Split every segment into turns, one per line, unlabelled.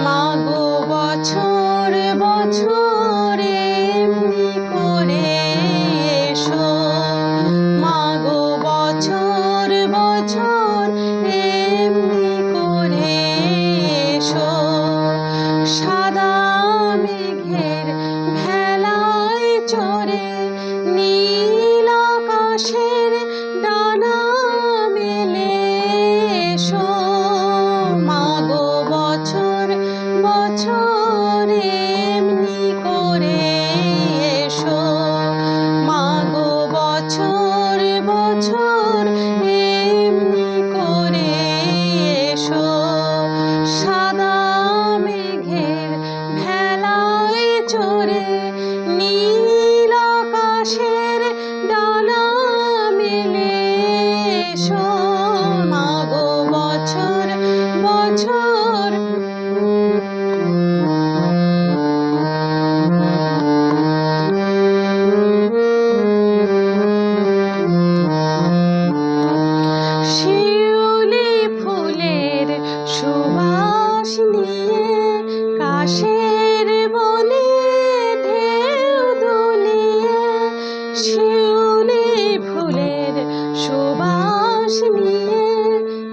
মাগো বছর বছর এমনি করে এসো, মাগো বছর বছর এমনি করে এসো। সাদা মেঘের ভেলায় চড়ে নীল আকাশের ডানা মেলে এসো, মাগো বছর বছর এমনি করে এসো, মাগো বছর বছর এমনি করে এসো। সাদা মেঘের ভেলায় চড়ে নীল আকাশের ডানা মেলে এসো, মাগো বছর বছর। শিউলি ফুলের সুবাস নিয়ে কাশের বনে ঢেউ দুলিয়ে, শিউলি ফুলের সুবাস নিয়ে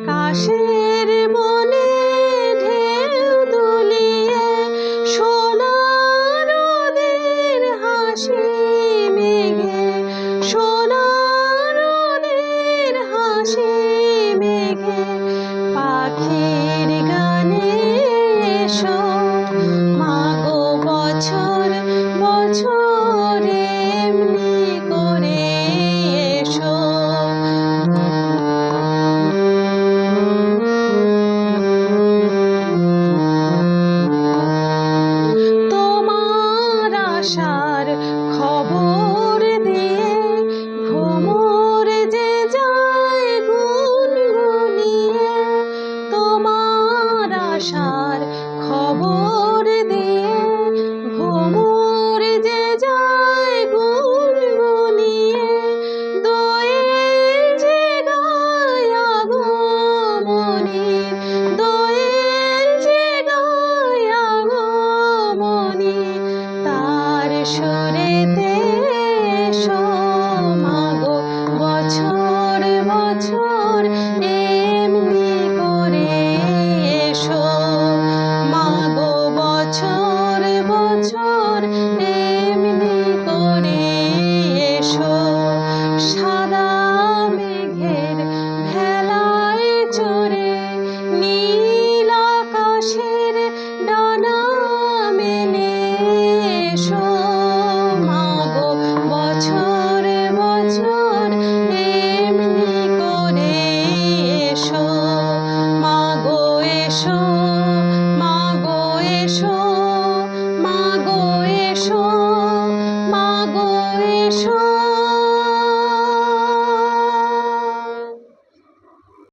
কাশের বনে ঢেউ দুলিয়ে, সোনা নদীর হাসি মেঘে, সোনা নদীর হাসি মেঘে পাখির গানে এসো, মাগো বছর বছর এমনি করে এসো। তোমার আশার খবর দিয়ে ভ্রমর যে যায় গুনগুনিয়ে, তোমার আশার খবর দিয়ে ভ্রমর যে যায় গুনগুনিয়ে, দোয়েল যে গায় আগমনী, দোয়েল যে গায় আগমনী, তার সুরেতে এসো, মাগো বছর বছর এমনি করে এসো, মাগো বছর বছর এমনি করে এসো। সাদা মেঘের ভেলায় চড়ে নীল আকাশের ডানা